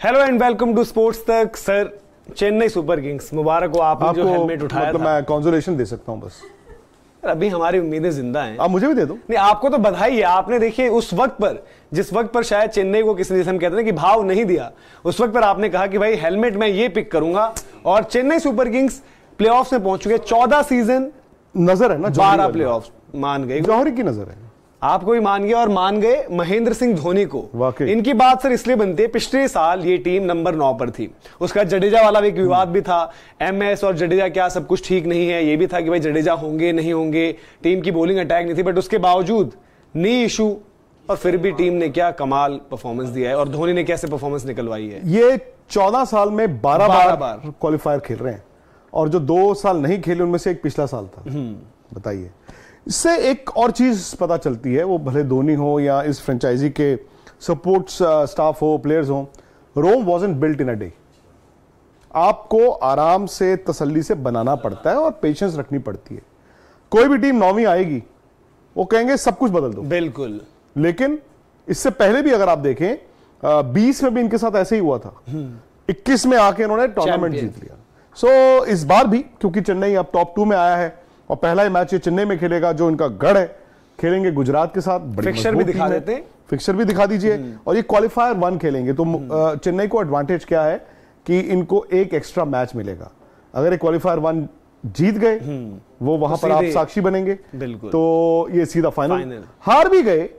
Hello and welcome to sports Tak. Sir, Chennai Super Kings, मुबारक हो, आपने जो हेलमेट उठाया मतलब था। मैं कंसोलेशन दे सकता हूं बस। अभी हमारी उम्मीदें जिंदा हैं। आप मुझे भी दे दो। नहीं, आपको तो बधाई है। आपने देखिए उस वक्त पर, जिस वक्त पर शायद चेन्नई को किसी, जैसे हम कहते हैं कि भाव नहीं दिया, उस वक्त पर आपने कहा कि भाई हेलमेट मैं ये पिक करूंगा, और चेन्नई सुपर किंग्स प्लेऑफ्स में पहुंच चुके। 14 सीजन, नजर है ना, 12 प्लेऑफ्स। मान गए, जौहरी की नजर है, आपको भी मान गया, और मान गए महेंद्र सिंह धोनी को। वाकई इनकी बात सर इसलिए बनती है, पिछले साल ये टीम नंबर 9 पर थी। उसका जडेजा वाला एक विवाद भी था, एमएस और जडेजा क्या सब कुछ ठीक नहीं है, ये भी था कि भाई जडेजा होंगे नहीं होंगे, टीम की बॉलिंग अटैक नहीं थी, बट उसके बावजूद नी इशू, और फिर भी टीम ने क्या कमाल परफॉर्मेंस दिया है, और धोनी ने कैसे परफॉर्मेंस निकलवाई है। ये 14 साल में 12 बार क्वालिफायर खेल रहे हैं, और जो 2 साल नहीं खेले उनमें से एक पिछला साल था। बताइए, इससे एक और चीज पता चलती है, वो भले धोनी हो या इस फ्रेंचाइजी के सपोर्ट स्टाफ हो, प्लेयर्स हो, Rome wasn't built in a day. आपको आराम से तसल्ली से बनाना पड़ता है और पेशेंस रखनी पड़ती है। कोई भी टीम 9वीं आएगी, वो कहेंगे सब कुछ बदल दो, बिल्कुल। लेकिन इससे पहले भी अगर आप देखें, 20 में भी इनके साथ ऐसे ही हुआ था। 21 में आके इन्होंने टूर्नामेंट जीत लिया। सो इस बार भी, क्योंकि चेन्नई अब टॉप 2 में आया है और पहला ही मैच ये चेन्नई में खेलेगा, जो इनका गढ़ है, खेलेंगे गुजरात के साथ। फिक्सर भी दिखा देते हैं, फिक्सर भी दिखा दीजिए, और ये क्वालिफायर 1 खेलेंगे। तो चेन्नई को एडवांटेज क्या है कि इनको एक एक्स्ट्रा मैच मिलेगा। अगर ये क्वालिफायर 1 जीत गए, वो वहां पर आप साक्षी बनेंगे, तो ये सीधा फाइनल। हार भी गए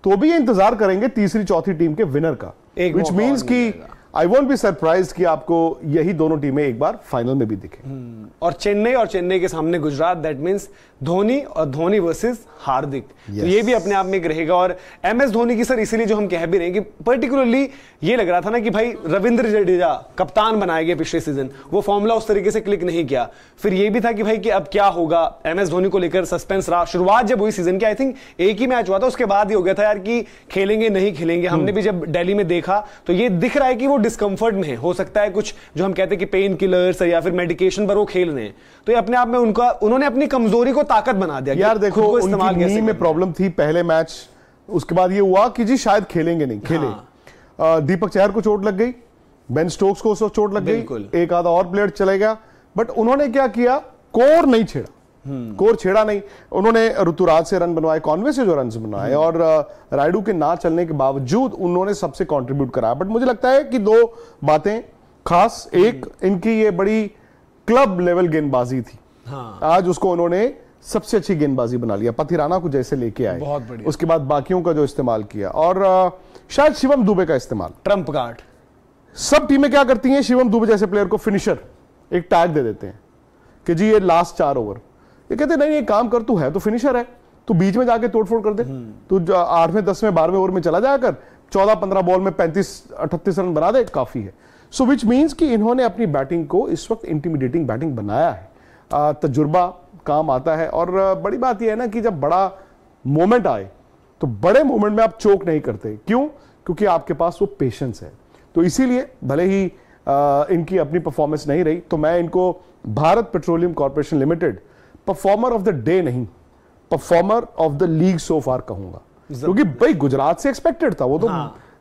तो भी ये इंतजार करेंगे तीसरी चौथी टीम के विनर का, विच मीन्स कि आई वोंट बी सरप्राइज कि आपको यही दोनों टीमें एक बार फाइनल में भी दिखे। और चेन्नई के सामने गुजरात, दैट मींस धोनी और धोनी वर्सेस हार्दिक। तो ये भी अपने आप में एक रहेगा। और एमएस धोनी की सर इसीलिए जो हम कह भी रहे हैं कि पर्टिकुलरली ये लग रहा था ना कि भाई रविंद्र जडेजा कप्तान बनाए गए पिछले सीजन, वो फॉर्मूला उस तरीके से क्लिक नहीं किया। फिर ये भी था कि भाई कि अब क्या होगा, एमएस धोनी को लेकर सस्पेंस रहा। शुरुआत जब हुई सीजन की, आई थिंक एक ही मैच हुआ था, उसके बाद ही हो गया था यार कि खेलेंगे नहीं खेलेंगे। हमने भी जब दिल्ली में देखा तो ये दिख रहा है कि वो डिस्कंफर्ट में है। हो सकता है कुछ जो हम कहते हैं कि पेन किलर्स या फिर मेडिकेशन पर वो खेल रहे हैं, तो ये अपने आप में उन्होंने अपनी कमजोरी को ताकत बना दिया। यार देखो, उनकी नी में प्रॉब्लम थी पहले मैच, उसके बाद ये हुआ कि जी शायद खेलेंगे नहीं, खेले। दीपक चहर को चोट लग गई, बेन स्टोक्स को चोट लग गई, एक आधा और प्लेयर चले गया, बट उन्होंने क्या किया, कोर नहीं छेड़ा। कोर छेड़ा नहीं, उन्होंने ऋतुराज से रन बनवाए, कॉन्वे से जो रन बनवाए, और रायडू के ना चलने के बावजूद उन्होंने सबसे कंट्रीब्यूट करा। बट मुझे लगता है कि 2 बातें खास, एक इनकी ये बड़ी क्लब लेवल गेंदबाजी थी। आज उसको उन्होंने सबसे अच्छी गेंदबाजी बना लिया, पथिराना को जैसे लेके आए, बहुत बढ़िया। उसके बाद बाकियों का जो इस्तेमाल किया, और शायद शिवम दुबे का इस्तेमाल, ट्रम्प कार्ड। सब टीमें क्या करती हैं, शिवम दुबे जैसे प्लेयर को फिनिशर एक टैग दे देते हैं कि जी ये लास्ट 4 ओवर। ये कहते नहीं, ये काम कर, तू है तो फिनिशर है, तू बीच में जाके तोड़फोड़ कर दे, तू 8वें 10वें 12वें ओवर में चला जाकर 14-15 बॉल में 35-38 रन बना दे, काफी है। सो विच मीन्स कि इन्होंने अपनी बैटिंग को इस वक्त इंटिमिडेटिंग बैटिंग बनाया है। तजुर्बा काम आता है, और बड़ी बात यह है ना कि जब बड़ा मोमेंट आए तो बड़े मोमेंट में आप चोक नहीं करते। क्यों? क्योंकि आपके पास वो पेशेंस है। तो इसीलिए भले ही इनकी अपनी परफॉर्मेंस नहीं रही, तो मैं इनको Bharat petroleum corporation limited performer of the day नहीं, परफॉर्मर ऑफ द लीग सो फार कहूंगा। क्योंकि भाई गुजरात से एक्सपेक्टेड था, वो तो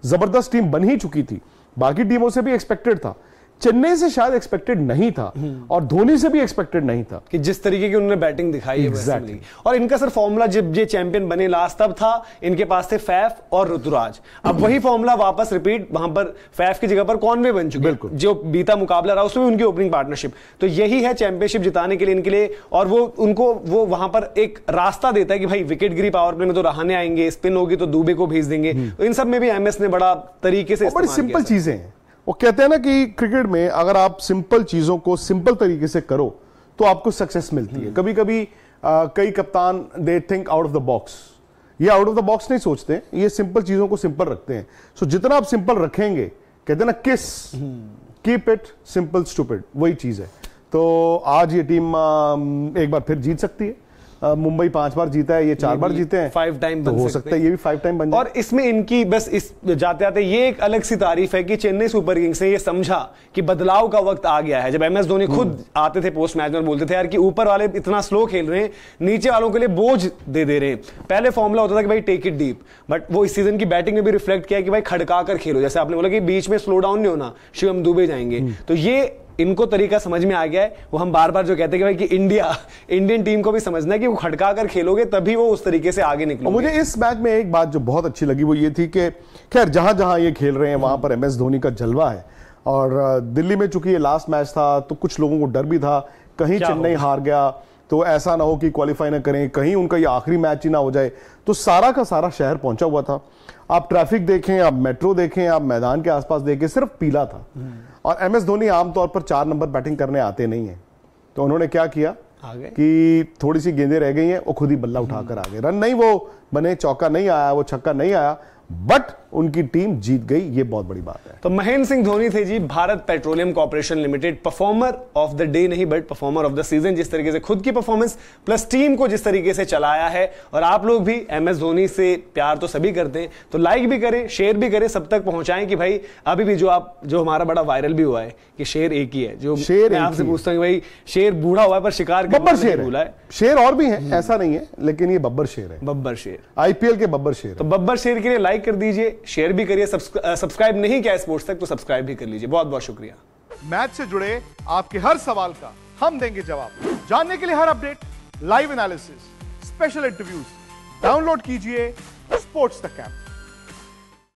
जबरदस्त टीम बन ही चुकी थी, बाकी टीमों से भी एक्सपेक्टेड था, चेन्नई से शायद एक्सपेक्टेड नहीं था, और धोनी से भी एक्सपेक्टेड नहीं था कि जिस तरीके की उन्होंने बैटिंग दिखाई है। exactly. और इनका सर फॉर्मूला जब ये चैंपियन बने लास्ट तब था, इनके पास थे फैफ और ऋतुराज। अब वही फॉर्मूला वापस रिपीट, वहां पर फैफ की जगह पर कॉनवे बन चुके हैं, जो बीता मुकाबला रहा उसमें उनकी ओपनिंग पार्टनरशिप। तो यही है चैंपियनशिप जिताने के लिए इनके लिए, और वो वहां पर एक रास्ता देता है कि भाई विकेट गिरी पावर प्ले में तो रहाने आएंगे, स्पिन होगी तो दुबे को भेज देंगे। तो इन सब में भी एमएस ने बड़ा तरीके से, बड़ी सिंपल चीजें हैं। वो कहते हैं ना कि क्रिकेट में अगर आप सिंपल चीजों को सिंपल तरीके से करो तो आपको सक्सेस मिलती है। कभी कभी कई कप्तान they think out of the box, ये आउट ऑफ द बॉक्स नहीं सोचते, ये सिंपल चीजों को सिंपल रखते हैं। सो जितना आप सिंपल रखेंगे, कहते हैं ना किस, कीप इट सिंपल स्टूपिड, वही चीज है। तो आज ये टीम एक बार फिर जीत सकती है, मुंबई 5 बार जीता है, ये 4 बार जीते हैं, 5 टाइम तो हो सकता है ये भी 5 टाइम बन जाए। और इसमें इनकी बस इस जाते आते ये एक अलग सी तारीफ है कि चेन्नई सुपर किंग्स ने ये समझा कि बदलाव का वक्त आ गया है। जब MS धोनी खुद आते थे पोस्ट मैच में और बोलते थे यार कि ऊपर वाले इतना स्लो खेल रहे हैं, नीचे वालों के लिए बोझ दे रहे हैं। पहले फॉर्मूला होता था कि भाई टेक इट डीप, बट वो इस सीजन की बैटिंग में भी रिफ्लेक्ट किया कि भाई खड़का कर खेलो, जैसे आपने बोला कि बीच में स्लो डाउन नहीं होना, शिवम दुबे जाएंगे। तो ये इनको तरीका समझ में आ गया है। वो हम बार बार जो कहते हैं कि भाई कि इंडियन टीम को भी समझना है कि वो खड़का कर खेलोगे तभी वो उस तरीके से आगे निकलोगे। मुझे इस मैच में एक बात जो बहुत अच्छी लगी वो ये थी कि खैर जहां जहां ये खेल रहे हैं वहां पर MS धोनी का जलवा है। और दिल्ली में चूंकि ये लास्ट मैच था तो कुछ लोगों को डर भी था कहीं चेन्नई हार गया तो ऐसा ना हो कि क्वालिफाई ना करें, कहीं उनका ये आखिरी मैच ही ना हो जाए। तो सारा का सारा शहर पहुंचा हुआ था। आप ट्रैफिक देखें, आप मेट्रो देखें, आप मैदान के आसपास देखें, सिर्फ पीला था। और MS धोनी आमतौर पर 4 नंबर बैटिंग करने आते नहीं है, तो उन्होंने क्या किया कि थोड़ी सी गेंदें रह गई हैं, वो खुद ही बल्ला उठाकर आ गए। रन नहीं वो बने, चौका नहीं आया, वो छक्का नहीं आया, बट उनकी टीम जीत गई, ये बहुत बड़ी बात है। तो महेंद्र सिंह धोनी थे ji, Bharat petroleum corporation limited performer of the day नहीं but performer of the season. जिस तरीके से खुद की परफॉर्मेंस प्लस टीम को जिस तरीके से चलाया है, और आप लोग भी MS धोनी से प्यार तो सभी करते हैं, तो लाइक भी करें, शेयर भी करें, सब तक पहुंचाएं कि भाई अभी भी जो हमारा बड़ा वायरल भी हुआ है कि शेर एक ही है। जो मैं आपसे पूछता हूँ भाई, शेर बूढ़ा हुआ है पर शिकार बब्बर शेर है। शेर और भी है, ऐसा नहीं है, लेकिन ये बब्बर शेर है, बब्बर शेर, IPL के बब्बर शेर। तो बब्बर शेर के लिए लाइक कर दीजिए, शेयर भी करिए, सब्सक्राइब नहीं किया स्पोर्ट्स तक तो सब्सक्राइब भी कर लीजिए। बहुत बहुत शुक्रिया। मैच से जुड़े आपके हर सवाल का हम देंगे जवाब। जानने के लिए हर update, live analysis, special interviews, download कीजिए स्पोर्ट्स तक ऐप।